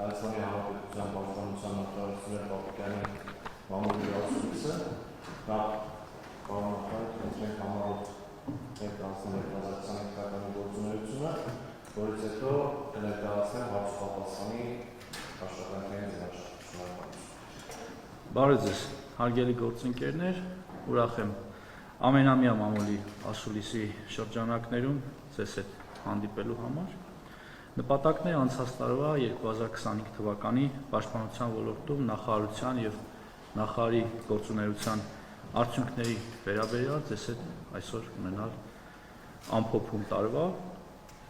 Հայաստանի Հանրապետության Պաշտպանության նախարարությունների Պապիկյանի մամուլի ասուլիսը, նա պարունակает մենք համարոտ ներկայացնել 2025 թվականի գործունեությունը, որից հետո կներկայացնեմ հարցուպատասխանի աշխատանքային ձեռնարկություն։ Բարև ձեզ, հարգելի գործընկերներ, ուրախ եմ ամենամյա մամուլի ասուլիսի շրջանակներում ձեզ հետ հանդիպելու համար։ Նպատակն է անցած տարվա 2025 թվականի պաշտպանության ոլորտում նախարարության եւ նախարարի գործունեության արդյունքների վերաբերյալ ձեզ հետ այսօր ունենալ ամփոփում տարվա։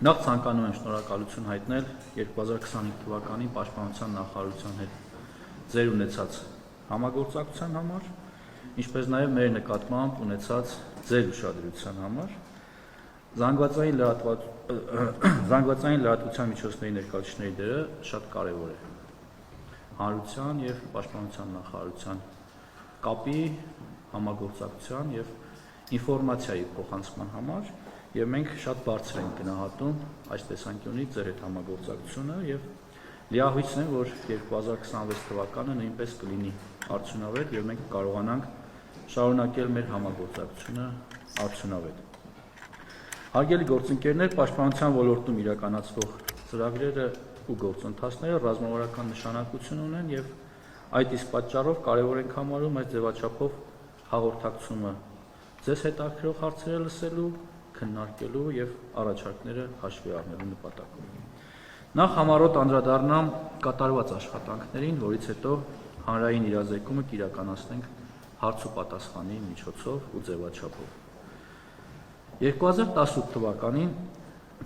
Նախ ցանկանում եմ շնորհակալություն հայտնել 2025 թվականի պաշտպանության նախարարության հետ ձեր ունեցած համագործակցության համար, ինչպես նաև մեր նկատմամբ ունեցած ձեր ուշադրության համար։ Զանգվածային լրատվության միջոցների ներկայացուցիչների դերը շատ կարևոր է հանրության եւ պաշտպանության նախարարության կապի, համագործակցության եւ ինֆորմացիայի փոխանցման համար, եւ մենք շատ բարձր ենք գնահատում այս տեսանկյունից ձեր հետ համագործակցությունը եւ լիահույս եմ, որ 2026 թվականը նույնպես կլինի արդյունավետ եւ մենք կարողանանք շարունակել մեր համագործակցությունը արդյունավետ։ Հարգելի գործընկերներ, պաշտպանության ոլորտում իրականացվող ծրագրերը ու գործընթացները ռազմավարական նշանակություն ունեն եւ այդ իսկ պատճառով կարեւոր ենք համարում այս ձևաչափով հաղորդակցումը ձեզ հետաքրքրող հարցերը լսելու, քննարկելու եւ առաջարկները հաշվի առնելու նպատակով։ Նախ համառոտ անդրադառնամ կատարված աշխատանքներին, որից հետո հանրային իրազեկումը կիրականացնենք հարց ու պատասխանի միջոցով ու ձևաչափով։ 2018 թվականին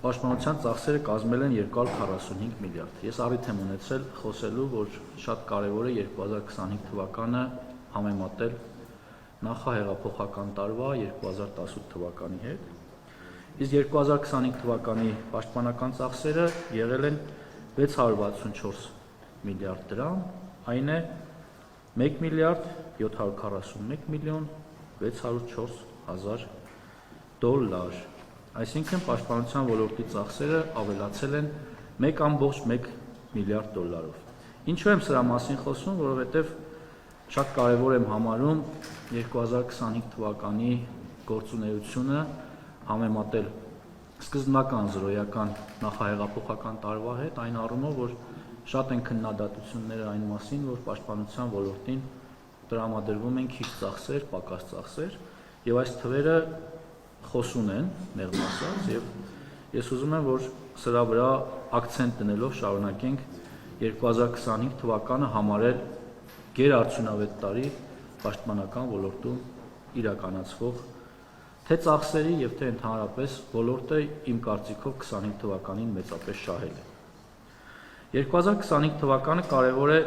պաշտպանության ծախսերը կազմել են 245 միլիարդ։ Ես առիթ եմ ունեցել խոսելու, որ շատ կարևոր է 2025 թվականը համեմատել նախահեղափոխական տարվա 2018 թվականի հետ։ Իսկ 2025 թվականի պաշտպանական ծախսերը եղել են 664 միլիարդ դրամ, այն է 1 միլիարդ 741 միլիոն 604 հազար դոլար։ Այսինքն պաշտպանության ոլորտի ծախսերը ավելացել են 1.1 միլիարդ դոլարով։ Ինչու եմ սրա մասին խոսում, որովհետև շատ կարևոր եմ համարում 2025 թվականի գործունեությունը համեմատել սկզբնական զրոյական նախահեղափոխական տարվա հետ, այն առումով, որ շատ են քննադատությունները այն մասին, որ պաշտպանության ոլորտին տրամադրվում են քիչ ծախսեր, պակաս ծախսեր, եւ այս թվերը խոսուն են, մեղմ ասած, եւ ես ուզում եմ, որ սրա վրա ակցենտ դնելով շարունակենք 2025 թվականը համարել գերարդյունավետ տարի պաշտպանական ոլորտում իրականացվող թե ծախսերի եւ թե ընդհանրապես ոլորտը իմ կարծիքով 25 թվականին մեծապես շահել է։ 2025 թվականը կարևոր է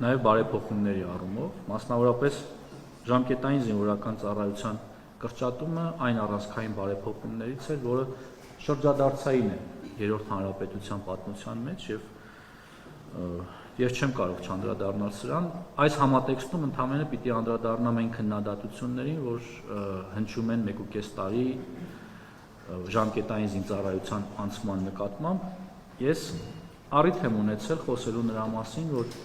նաեւ բարեփոխումների առումով, մասնավորապես ժամկետային զինվորական ծառայության կրճատումը այն առանցքային բարեփոխումներից է, որը շրջադարձային է երրորդ հանրապետության պատմության մեջ եւ ես չեմ կարող չանդրադառնալ սրան։ Այս համատեքստում ընդհանրապես պիտի անդրադառնամ այն քննադատություններին, որ հնչում են 1.5 տարի ժամկետային զինծառայության անցման նկատմամբ։ Ես առիթ եմ ունեցել խոսելու նրա մասին, որ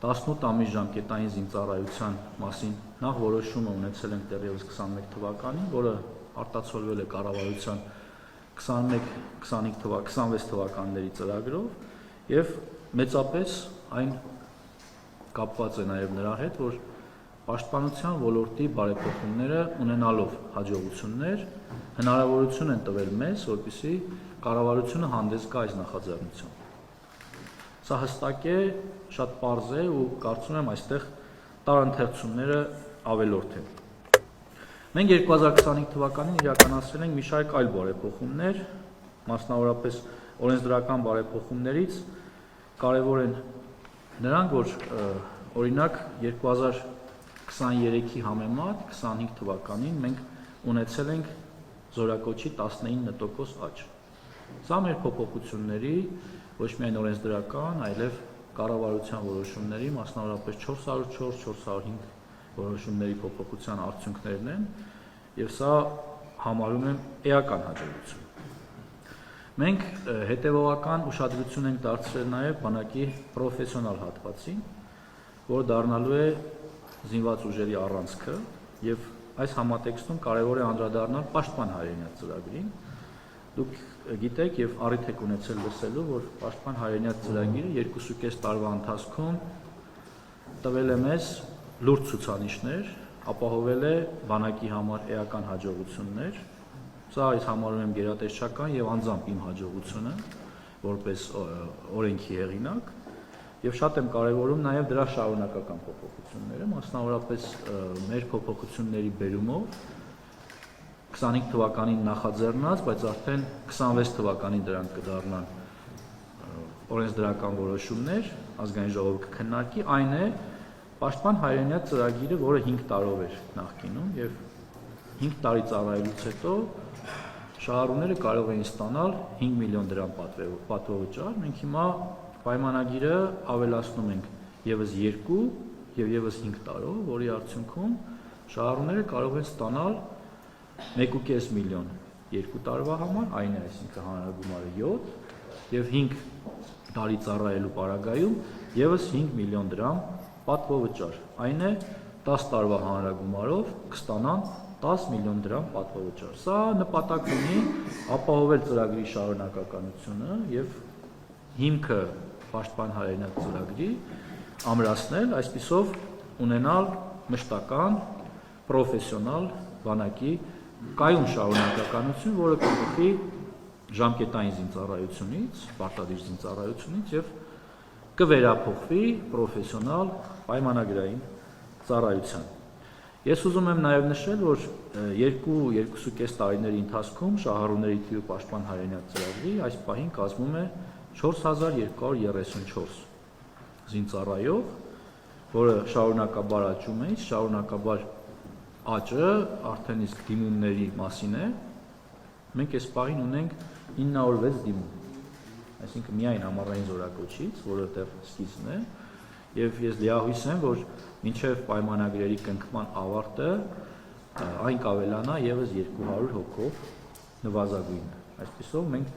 18 ամիս ժամկետային զինծառայության մասին նախ որոշումը ունեցել ենք դեռևս 21 թվականին, որը արտացոլվել է կառավարության 21-26 թվականների ծրագրով եւ մեծապես այն կապված է նաեւ նրա հետ, որ պաշտպանության ոլորտի բարեփոխումները ունենալով հաջողություններ հնարավորություն են տվել մեզ, որպեսզի կառավարությունը հանդես գա այս նախաձեռնությամբ։ Սա հստակ է, շատ պարզ է ու կարծում եմ այստեղ տարընթերցումները ավելորդ են։ Մենք 2025 թվականին իրականացրել ենք մի շարք այլ բարեփոխումներ, մասնավորապես օրենսդրական բարեփոխումներից կարևոր են նրանք, որ օրինակ 2023-ի համեմատ 25 թվականին մենք ունեցել ենք զորակոչի 19% աճ։ Սա մեր փոփոխությունների ոչ միայն օրենսդրական, այլև կառավարության որոշումների, մասնավորապես 404-405 որոշումների փոփոխության արդյունքներն են, եւ սա համարում եմ էական հաջողություն։ Մենք հետևողական ուշադրություն ենք դարձրել նաև բանակի պրոֆեսիոնալ հատվածին, որը դառնալու է զինված ուժերի առանցքը, եւ այս համատեքստում կարևոր է անդրադառնալ պաշտպան հայրենիաց ծրագրին։ Դուք գիտեք եւ առիթ եք ունեցել լսելու, որ պաշտպան հայրենիաց ծրագիրը 2.5 տարվա ընթացքում տվել է մեզ լուրջ ցուցանիշներ, ապահովել է բանակի համար էական հաջողություններ։ Սա այս համարում եմ գերատեսչական եւ անձամբ իմ հաջողությունը, որպես օրենքի հեղինակ, եւ շատ եմ կարեւորում նաեւ դրա շարունակական փոփոխությունները, մասնավորապես մեր փոփոխությունների բերումով 25 թվականին նախաձեռնած, բայց արդեն 26 թվականին դրանք կդառնան օրենսդրական որոշումներ, ազգային ժողովը կքննարկի, այն է պաշտպան հայրենիաց ծրագիրը, որը 5 տարով էր նախկինում եւ 5 տարի ծառայելուց հետո շահառուները կարող էին ստանալ 5 միլիոն դրամ պատվովճար։ Մենք հիմա պայմանագիրը ավելացնում ենք եւս 2 եւ եւս 5 տարով, որի արդյունքում շահառուները կարող են ստանալ 1.5 միլիոն 2 տարվա համար, այն է, այսինքն հանրագումարը 7 եւ 5 տարի ծառայելու պարագայում եւս 5 միլիոն դրամ պատվովճար։ Այն է 10 տարվա հանրագումարով կստանան 10 միլիոն դրամ պատվովճար։ Սա նպատակ ունի ապահովել ծրագրի շարունակականությունը եւ հիմքը պաշտպան հայրենիաց ծրագրի ամրացնել, այսպիսով ունենալ մշտական պրոֆեսիոնալ բանակի կայուն շարունակականություն, որը կփոխի ժամկետային զինծառայությունից, պարտադիր զինծառայությունից եւ կվերափոխվի պրոֆեսիոնալ պայմանագրային ծառայության։ Ես ուզում եմ նաև նշել, որ 2.5 տարիների ընթացքում շահառուների թիվը պաշտպան հայրենիաց ծրագրի այս պահին կազմում է 4234 զինծառայող, որը շարունակաբար աճում է, շարունակաբար աճը արդեն իսկ դիմումների մասին է։ Մենք այս պահին ունենք 906 դիմում, այսինքն միայն ամառային զորակոչից, որը դեռ սկիզբն է, եւ ես լիահույս եմ, որ մինչեւ պայմանագրերի կնքման ավարտը այն կավելանա եւս 200 հոգով նվազագույն։ Այսպեսով մենք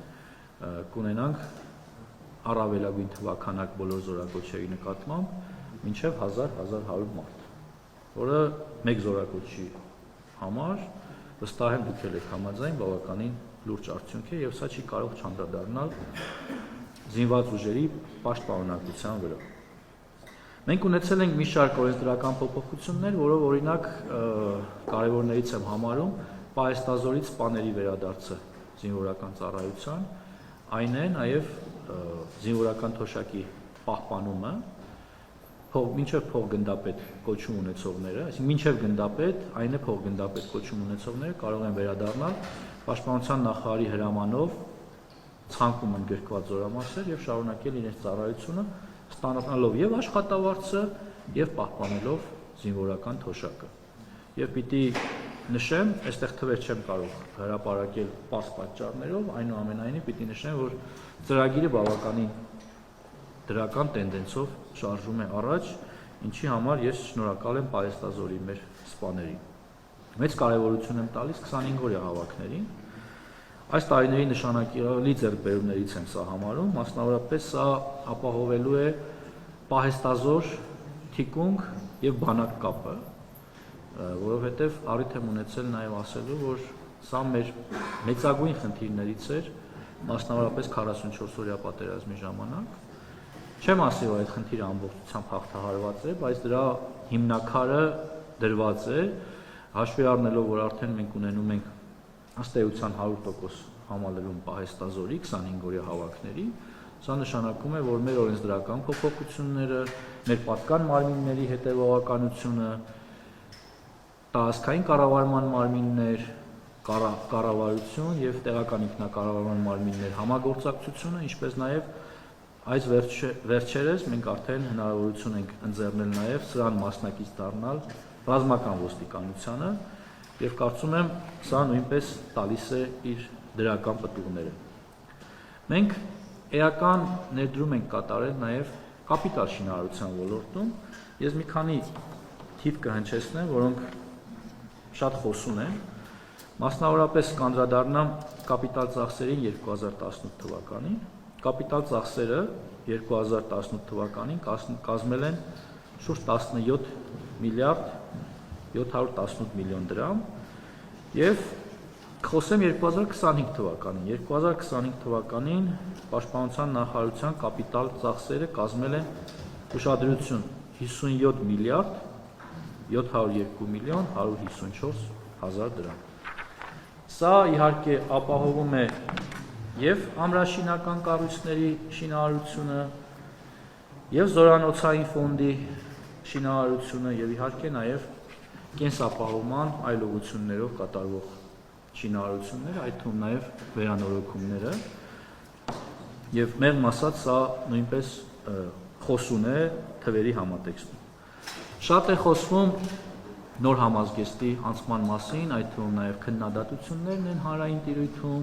կունենանք առավելագույն թվականակ բոլոր զորակոչերի նկատմամբ մինչեւ 1000-1100 մարդ, որը մեկ զորակոչի համար վստահ եմ դուք եք համաձայն բավականին լուրջ արդյունք է եւ սա չի կարող չանդրադառնալ զինված ուժերի պաշտպանունակության վրա։ Մենք ունեցել ենք մի շարք օրենսդրական փոփոխություններ, որով օրինակ կարևորներից եմ համարում պահեստազորից սպաների վերադարձը զինվորական ծառայության, այն է նաեւ զինվորական թոշակի պահպանումը, մինչև փոխգնդապետ կոչում ունեցողները, այսինքն մինչև գնդապետ, այն է փոխգնդապետ կոչում ունեցողները կարող են վերադառնալ պաշտպանության նախարարի հրամանով ցանկում ընդգրկված զորամասեր եւ շարունակել իրենց ծառայությունը, ստանալով եւ աշխատավարձը եւ պահպանելով զինվորական թոշակը։ Եվ պիտի նշեմ, այստեղ թվեր չեմ կարող հրապարակել պարզ պատճառներով, այնուամենայնիվ պիտի նշեմ, որ ծրագիրը բավականին դրական տենդենսով շարժում է առաջ, ինչի համար ես շնորհակալ եմ պահեստազորի մեր սպաներին։ Մեծ կարևորություն եմ տալիս 25-օրյա հավաքներին։ Այս տարիների նշանակալի ձեռքբերումներից եմ սա համարում, մասնավորապես սա ապահովելու է պահեստազոր, թիկունք եւ բանակ կապը, որովհետեւ առիթ եմ ունեցել նաեւ ասելու, որ սա մեր մեծագույն խնդիրներից էր, մասնավորապես 44-օրյա պատերազմի ժամանակ։ Չեմ ասի, որ այդ խնդիրը ամբողջությամբ հաղթահարված է, բայց դրա հիմնակարը դրված է, հաշվի առնելով, որ արդեն մենք ունենում ենք ըստ էության 100% համալրում պահեստազորի 25-օրյա հավաքների, սա նշանակում է, որ մեր օրենսդրական փոփոխությունները, մեր պատկան մարմինների հետևողականությունը, տարածքային կառավարման մարմիններ, կառավարություն եւ տեղական ինքնակառավարման մարմիններ համագործակցությունը, ինչպես նաեւ այս վերջերս մենք արդեն հնարավորություն ենք ընձեռնել նաեւ սրան մասնակից դառնալ ռազմական ոստիկանությանը եւ կարծում եմ սա նույնպես տալիս է իր դրական պտուղները։ Մենք էական ներդրում ենք կատարել նաեւ կապիտալ շինարարության ոլորտում։ Ես մի քանի թիվ կհնչեցնեմ, որոնք շատ խոսուն են։ Մասնավորապես կանդրադառնամ կապիտալ ծախսերին 2018 թվականին։ Կապիտալ ծախսերը 2018 թվականին կազմել են շուրջ 17 միլիարդ 718 միլիոն դրամ եւ խոսեմ 2025 թվականին։ 2025 թվականին Պաշտպանության նախարարության կապիտալ ծախսերը կազմել են ուշադրություն 57 միլիարդ 702 միլիոն 154 հազար դրամ։ Սա իհարկե ապահովում է եւ ամրաշինական կառույցների շինարարությունը եւ զորանոցային ֆոնդի շինարարությունը եւ իհարկե նաեւ կենսապահովման այլ ուղղություններով կատարվող շինարարությունները, այդ թվում նաեւ վերանորոգումները եւ մեղմ ասած սա նույնպես խոսուն է թվերի համատեքստում։ Շատ է խոսվում նոր համազգեստի անցման մասին, այդ թվում նաեւ քննադատություններն են հանրային տիրույթում,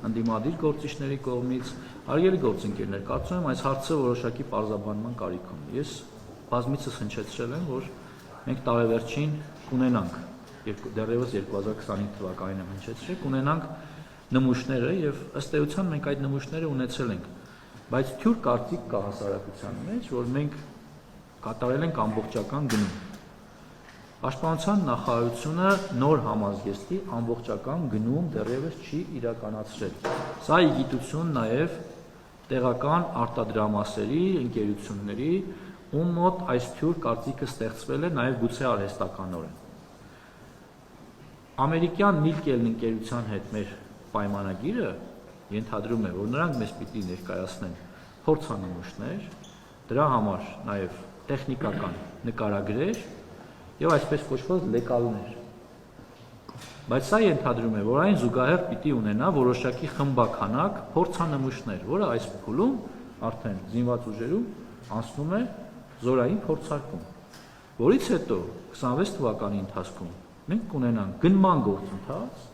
ընդդիմադիր գործիչների կողմից, հարգելի գործընկերներ, կարծում եմ այս հարցը որոշակի պարզաբանման կարիք ունի։ Ես բազմիցս հնչեցրել եմ, որ մենք տարեվերջին կունենանք, դեռևս 2025 թվականին եմ հնչեցրել, կունենանք նմուշները եւ ըստ էության մենք այդ նմուշները ունեցել ենք, բայց թյուր կարծիք կա հասարակության մեջ, որ մենք կատարել ենք ամբողջական գնում։ Պաշտպանության նախարարությունը նոր համազգեստի ամբողջական գնում դեռևս չի իրականացրել։ Սա ի գիտություն նաև տեղական արտադրամասերի, ընկերությունների, ում մոտ այս թյուր կարծիքը ստեղծվել է նաև գուցե արհեստականորեն։ Ամերիկյան Նիկելն ընկերության հետ մեր պայմանագիրը ենթադրում է, որ նրանք մեզ պիտի ներկայացնեն փորձանմուշներ, դրա համար նաև տեխնիկական նկարագրեր եւ այսպես կոչված լեկալներ։ Բայց սա ենթադրում է, որ այն զուգահեռ պիտի ունենա որոշակի խմբականակ փորձանմուշներ, որը այս փուլում արդեն զինված ուժերում անցնում է զորային փորձարկում, որից հետո 26 թվականի ընթացքում մենք կունենանք գնման գործընթաց,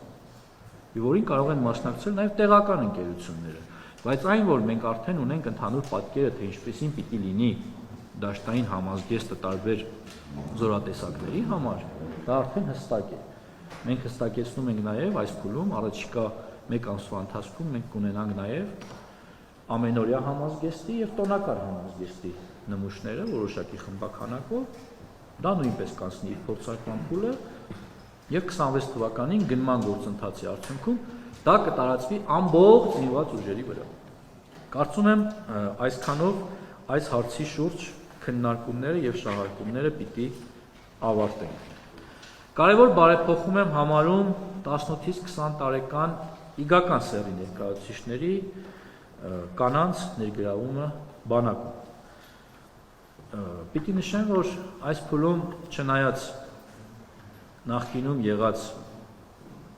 որին կարող են մասնակցել նաեւ տեղական ընկերությունները, բայց այն, որ մենք արդեն ունենք ընդհանուր պատկերը, թե ինչպեսին պիտի լինի դաշտային համազգեստը տարբեր զորատեսակների համար, դա արդեն հստակ է։ Մենք հստակեցնում ենք նաև այս փուլում առաջիկա 1 ամսվա ընթացքում մենք կունենանք նաև ամենօրյա համազգեստի եւ տոնակար համազգեստի նմուշները որոշակի խմբականակով, դա նույնպես կանցնի իր փորձարկման փուլը եւ 26 թվականին գնման գործընթացի արդյունքում դա կտարածվի ամբողջ զինված ուժերի վրա։ Կարծում եմ այսքանով այս հարցի շուրջ քննարկումները եւ շահարկումները պիտի ավարտենք։ Կարևոր բարեփոխում եմ համարում 18-ից 20 տարեկան իգական սեռի ներկայացուցիչների կանանց ներգրավումը բանակում։ Պիտի նշեմ, որ այս փուլում չնայած նախկինում եղած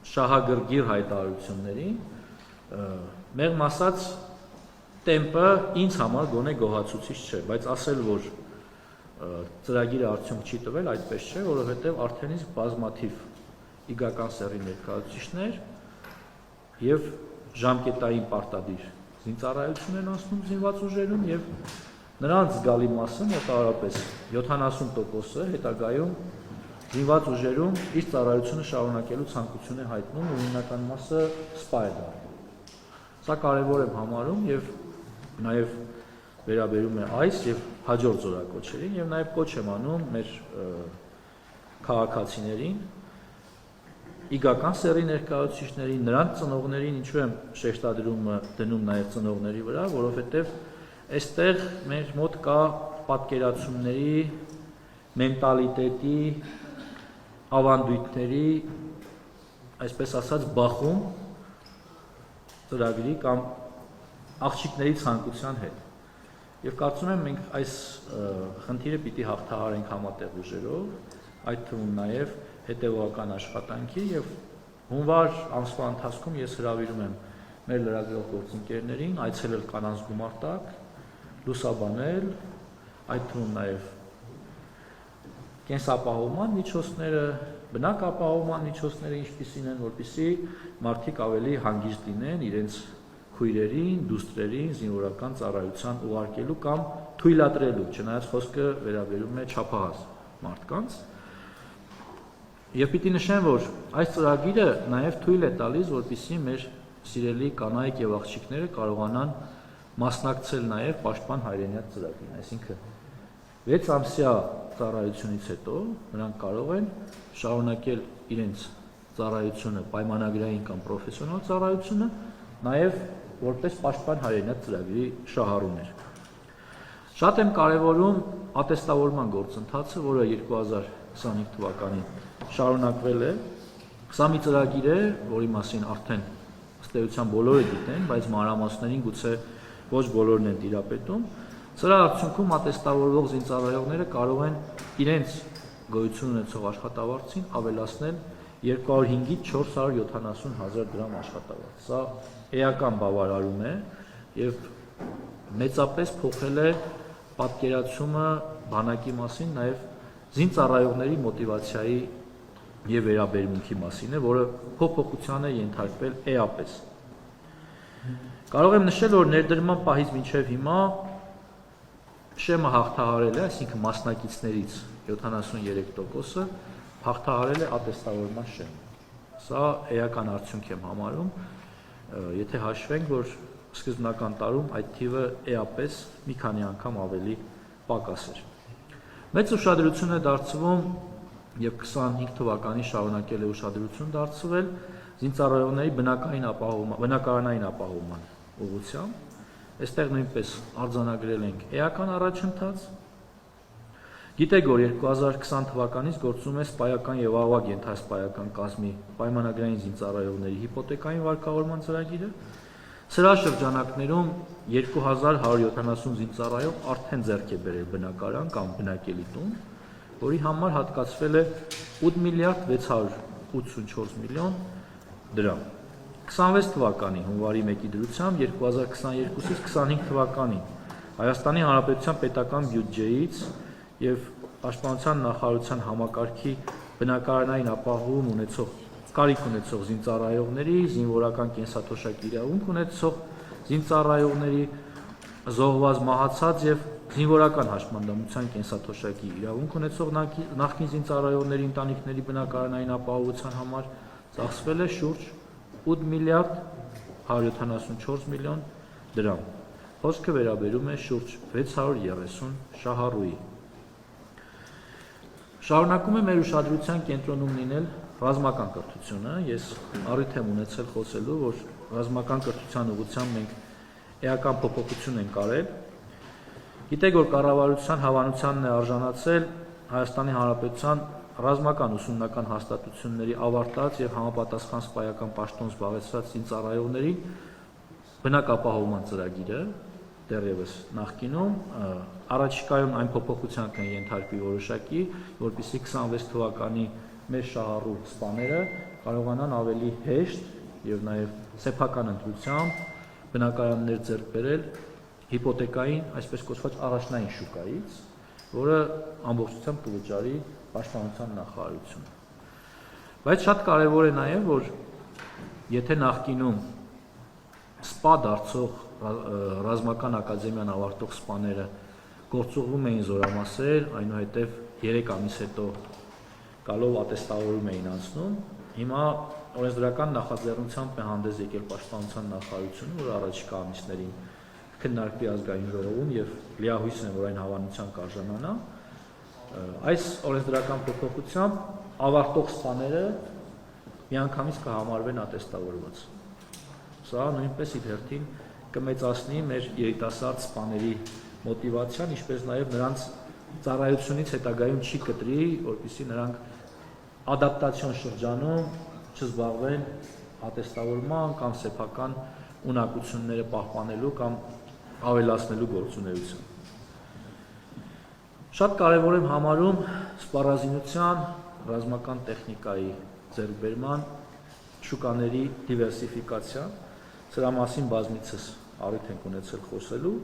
շահագրգիռ հայտարարություններին, մեղմ ասած տեմպը ինձ համար գոնե գոհացուցիչ չէ, բայց ասել, որ ծրագիրը արդյունք չի տվել, այդպես չէ, որովհետև արդեն իսկ բազմաթիվ իգական սեռի ներկայացուցիչներ եւ ժամկետային պարտադիր զինծառայություն են անցնում զինված ուժերում եւ նրանց զգալի մասը մոտավորապես 70%-ը հետագայում զինված ուժերում իր ծառայությունը շարունակելու ցանկություն է հայտնում ու հիմնական մասը սպա է դառնում։ Սա կարևոր եմ համարում եւ նաև վերաբերում է այս եւ հաջորդ զորակոչերին եւ նաև կոչ եմ անում մեր քաղաքացիներին, իգական սեռի ներկայացուցիչներին, նրանց ծնողներին, ինչու եմ շեշտադրումը դնում նաև ծնողների վրա, որովհետեւ այստեղ մեր մոտ կա պատկերացումների, մենտալիտետի, ավանդույթների, այսպես ասած, բախում ծրագրի կամ աղջիկների ցանկության հետ։ Եվ կարծում եմ մենք այս խնդիրը պիտի հաղթահարենք համատեղ ուժերով, այդ թվում նաև հետևողական աշխատանքի եւ հունվար ամսվա ընթացքում ես հրավիրում եմ մեր լրագրող գործընկերներին այցելել կանանց գումարտակ, լուսաբանել, այդ թվում նաև կենսապահովման միջոցները, բնակապահովման միջոցները ինչպիսին են, որպեսզի մարդիկ ավելի հանգիստ լինեն իրենց քույրերին, դուստրերին զինվորական ծառայության ուղարկելու կամ թույլատրելու, չնայած խոսքը վերաբերում է չափահաս մարդկանց։ Եվ պիտի նշեմ, որ այս ծրագիրը նաև թույլ է տալիս, որպեսզի մեր սիրելի կանայք եւ աղջիկները կարողանան մասնակցել նաև պաշտպան հայրենիաց ծրագրին, այսինքն 6 ամսյա ծառայությունից հետո նրանք կարող են շարունակել իրենց ծառայությունը, պայմանագրային կամ պրոֆեսիոնալ ծառայությունը, նաև որպես պաշտպան հայրենիաց ծրագրի շահառուներ։ Շատ եմ կարևորում ատեստավորման գործընթացը, որը 2025 թվականին շարունակվել է։ Սա մի ծրագիր է, որի մասին արդեն ըստ էության բոլորը գիտեն, բայց մանրամասներին գուցե ոչ բոլորն են տիրապետում։ Սրա արդյունքում ատեստավորվող զինծառայողները կարող են իրենց գոյություն ունեցող աշխատավարձին ավելացնել 205-ից 470,000 դրամ աշխատավարձ։ Սա էական բավարարում է եւ մեծապես փոխել է պատկերացումը բանակի մասին, նաև զինծառայողների մոտիվացիայի եւ վերաբերմունքի մասին է, որը փոփոխության է ենթարկվել էապես։ Կարող եմ նշել, որ ներդրման պահից մինչև հիմա շեմը հաղթահարել է, այսինքն մասնակիցներից 73%-ը հաղթահարել է ատեստավորման շեմը։ Սա էական արդյունք եմ համարում, եթե հաշվենք, որ սկզբնական տարում այդ թիվը էապես մի քանի անգամ ավելի պակաս էր։ Մեծ ուշադրություն է դարձվում եւ 25 թվականին շարունակել է ուշադրություն դարձվել զինծառայողների բնակարանային ապահովման ուղղությամբ։ Այստեղ նույնպես արձանագրել ենք էական առաջընթաց։ Գիտեք, որ 2020 թվականից գործում է սպայական եւ ավագ ենթասպայական կազմի պայմանագրային զինծառայողների հիպոթեկային վարկավորման ծրագիրը։ Սրա շրջանակներում 2170 զինծառայող արդեն ձեռք է բերել բնակարան կամ բնակելի տուն, որի համար հատկացվել է 8 միլիարդ 684 միլիոն դրամ։ 26 թվականի հունվարի 1-ի դրությամբ 2022-ից 25 թվականին Հայաստանի Հանրապետության պետական բյուջեից եւ Պաշտպանության նախարարության համակարգի բնակարանային ապահովում ունեցող կարիք ունեցող զինծառայողների, զինվորական կենսաթոշակի իրավունք ունեցող զինծառայողների, զոհված մահացած եւ զինվորական հաշմանդամության կենսաթոշակի իրավունք ունեցող նախկին զինծառայողների ընտանիքների բնակարանային ապահովության համար ծախսվել է շուրջ 8 միլիարդ 174 միլիոն դրամ։ Խոսքը վերաբերում է շուրջ 630 շահառուի։ Շարունակում է մեր ուշադրության կենտրոնում լինել ռազմական կրթությունը։ Ես առիթ եմ ունեցել խոսելու, որ ռազմական կրթության ուղղությամբ մենք էական փոփոխություն ենք արել։ Գիտեք, որ կառավարության հավանությանն է արժանացել Հայաստանի Հանրապետության ռազմական ուսումնական հաստատությունների ավարտած եւ համապատասխան սպայական պաշտոն զբաղեցրած զինծառայողների բնակապահովման ծրագիրը, դեռևս նախկինում, առաջիկայում այն փոփոխության կենթարկվի որոշակի, որպեսզի 26 թվականի մեր շահառու սպաները կարողանան ավելի հեշտ եւ նաեւ սեփական ընտրությամբ բնակարաններ ձեռք բերել հիպոթեկային, այսպես կոչված առաջնային շուկայից, որը ամբողջությամբ կվճարի Պաշտպանության նախարարությունը։ Բայց շատ կարևոր է նաեւ, որ եթե նախկինում սպա դարձող ռազմական ակադեմիան ավարտող սպաները գործուղվում էին զորամասեր, այնուհետև 3 ամիս հետո գալով ատեստավորում էին անցնում, հիմա օրենսդրական նախաձեռնությամբ է հանդես եկել Պաշտպանության նախարարությունը, որ առաջիկա ամիսներին քննարկվի ազգային ժողովում եւ լիահույս են, որ այն հավանության կարժանանա։ Այս օրենսդրական փոփոխությամբ ավարտող սպաները միանգամից կհամարվեն ատեստավորված։ Սա նույնպես իր հերթին կմեծացնի մեր երիտասարդ սպաների մոտիվացիան, ինչպես նաև նրանց ծառայությունից հետագայում չի կտրի, որպեսզի նրանք ադապտացիոն շրջանում չզբաղվեն ատեստավորման կամ սեփական ունակությունները պահպանելու կամ ավելացնելու գործունեությամբ։ Շատ կարևոր եմ համարում սպառազինության, ռազմական տեխնիկայի ձեռքբերման, շուկաների դիվերսիֆիկացիան, սրա մասին բազմիցս առիթ ենք ունեցել խոսելու,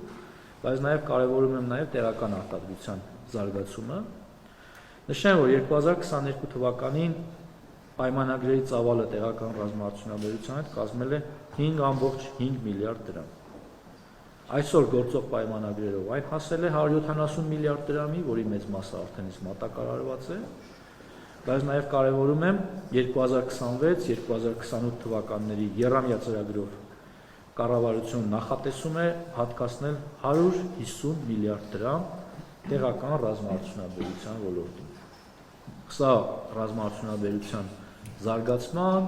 բայց նաև կարևորում եմ նաև տեղական արտադրության զարգացումը։ Նշեմ, որ 2022 թվականին պայմանագրերի ծավալը տեղական ռազմաարդյունաբերության հետ կազմել է 5.5 միլիարդ դրամ։ Այսօր գործող պայմանագրերով այն հասել է 170 միլիարդ դրամի, որի մեծ մասը արդեն իսկ մատակարարված է, բայց նաև կարևորում եմ 2026-2028 թվականների եռամյա ծրագրով կառավարությունը նախատեսում է հատկացնել 150 միլիարդ դրամ տեղական ռազմաարդյունաբերության ոլորտին։ Սա ռազմաարդյունաբերության զարգացման,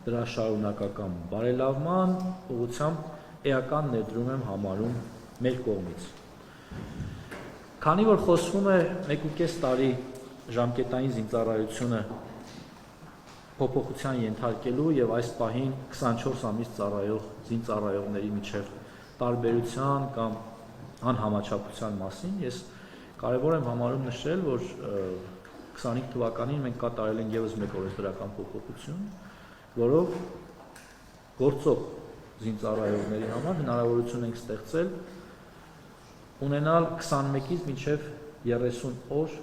դրա շարունակական բարելավման ուղղությամբ էական ներդրում եմ համարում մեր կողմից։ Քանի որ խոսվում է 1.5 տարի ժամկետային զինծառայությունը փոփոխության ենթարկելու եւ այս պահին 24 ամիս ծառայող զինծառայողների միջև տարբերության կամ անհամաչափության մասին ես կարևոր եմ համարում նշել, որ 25 թվականին մենք կատարել ենք եւս մեկ օրենսդրական փոփոխություն, որով գործող զինծառայողների համար հնարավորություն ենք ստեղծել ունենալ 21-ից մինչև 30 օր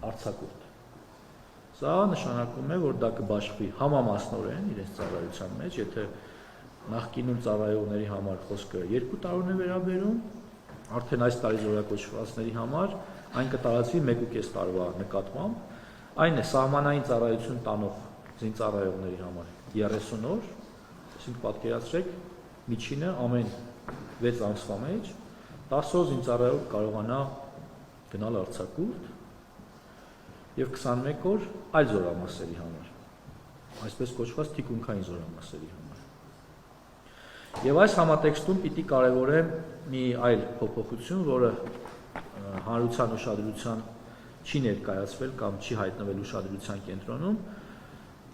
արձակուրդ։ Սա նշանակում է, որ դա կբաշխվի համամասնորեն իրենց ծառայության մեջ, եթե նախկինում ծառայողների համար խոսքը 2 տարուն է վերաբերում, արդեն այս տարի զորակոչվածների համար այն կտարածվի 1.5 տարվա նկատմամբ, այն է սահմանային ծառայություն տանող զինծառայողների համար 30 օր, այսինքն պատկերացրեք, միջինը ամեն 6 ամսվա մեջ 10 օր զինծառայող կարողանա գնալ արձակուրդ եւ 21 օր այլ զորամասերի համար, այսպես կոչված թիկունքային զորամասերի համար։ Եվ այս համատեքստում պիտի կարևորեմ մի այլ փոփոխություն, որը հանրության ուշադրության չի ներկայացվել կամ չի հայտնվել ուշադրության կենտրոնում։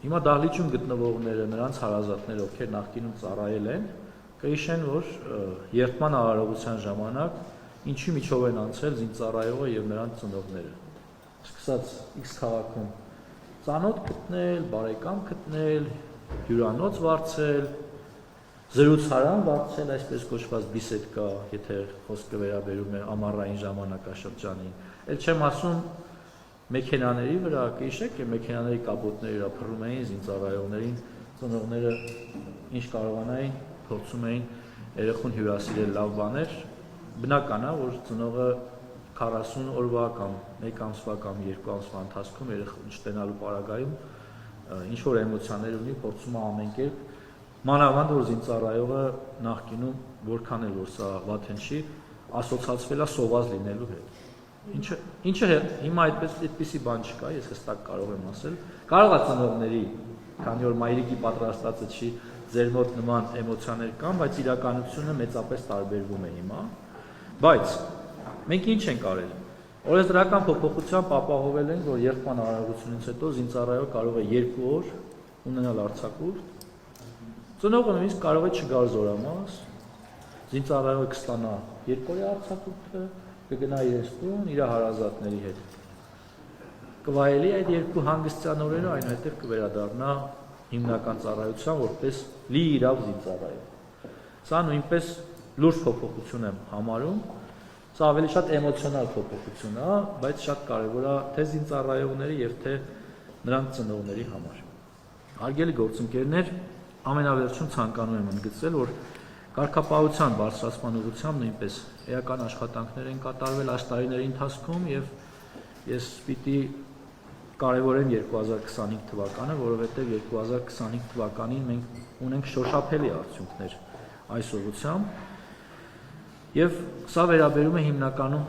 Հիմա դահլիճում գտնվողները, նրանց հարազատները, ովքեր նախկինում ծառայել են, կհիշեն, որ երթման արարողության ժամանակ ինչի միջով են անցել զինծառայողը եւ նրանց ծնողները։ Սկսած X քաղաքում ծանոթ գտնել, բարեկամ գտնել, հյուրանոց վարձել, զրուցարան վարձել, այսպես կոչված բիսեդկա, եթե խոսքը վերաբերում է ամառային ժամանակաշրջանին։ Էլ չեմ ասում մեքենաների վրա, կհիշեք, մեքենաների կապոտների վրա փռում էին զինծառայողներին, ծնողները ինչ կարողանային, փորձում էին երեխուն հյուրասիրել լավ բաներ, բնական է, որ ծնողը 40 օրվա կամ 1 ամսվա կամ 2 ամսվա ընթացքում երեխան չտենալու պարագայում ինչ որ էմոցիաներ ունի, փորձում է ամեն կերպ, մանավանդ որ զինծառայողը նախկինում որքան էլ որ սա վաթենչի, ասոցացվել է սոված լինելու հետ։ Ինչը հիմա այդպիսի բան չկա, ես հստակ կարող եմ ասել, կարող է ծնողների, քանի որ մայրիկի պատրաստածը չի, ձեր մոտ նման էմոցիաներ կան, բայց իրականությունը մեծապես տարբերվում է հիմա։ Բայց մենք ինչ ենք արել։ Օրենսդրական փոփոխությամբ ապահովել ենք, որ երթման արարողությունից հետո զինծառայողը կարող է 2 օր ունենալ արձակուրդ։ Ծնողը նույնիսկ կարող է չգալ զորամաս, զինծառայողը կստանա 2 օրյա արձակուրդը, կգնա իրենց տուն, իր հարազատների հետ։ Կվայելի այդ 2 հանգստյան օրերը, այնուհետև կվերադառնա հիմնական ծառայության, որպես լիիրավ զինծառայող։ Սա նույնպես լուրջ փոփոխություն եմ համարում, սա ավելի շատ էմոցիոնալ փոփոխություն է, բայց շատ կարևոր է թե զինծառայողների եւ թե նրանց ծնողների համար։ Հարգելի գործընկերներ, ամենավերջում ցանկանում եմ ընդգծել, որ կարգապահության բարձրացման ուղղությամբ նույնպես էական աշխատանքներ են կատարվել այս տարիների ընթացքում եւ ես պիտի կարևորեմ 2025 թվականը, որովհետեւ 2025 թվականին մենք ունենք շոշափելի արդյունքներ այս ուղղությամբ եւ սա վերաբերում է հիմնականում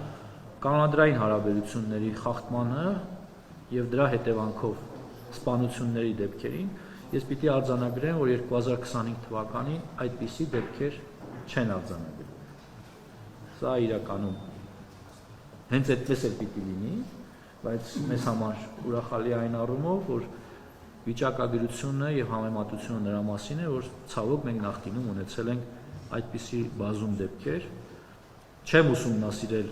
կանոնադրային հարաբերությունների խախտմանը եւ դրա հետևանքով սպանությունների դեպքերին։ Ես պիտի արձանագրեմ, որ 2025 թվականին այդպիսի դեպքեր չեն արձանագրվել։ Սա իրականում հենց այդպես էլ պիտի լինի, բայց մեզ համար ուրախալի այն առումով, որ վիճակագրությունը եւ համեմատությունը նրա մասին է, որ ցավոք մենք նախկինում ունեցել ենք այդպիսի բազում դեպքեր։ Չեմ ուսումնասիրել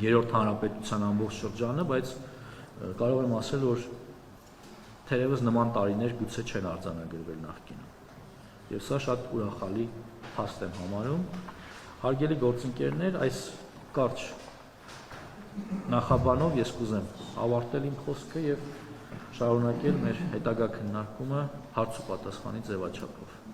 երրորդ հանրապետության ամբողջ շրջանը, բայց կարող եմ ասել, որ թերևս նման տարիներ գուցե չեն արձանագրվել նախկինում։ Եվ սա շատ ուրախալի փաստ եմ համարում։ Հարգելի գործընկերներ, այս կարճ նախաբանով ես կուզեմ ավարտել իմ խոսքը եւ շարունակել մեր հետագա քննարկումը հարց ու պատասխանի ձևաչափով։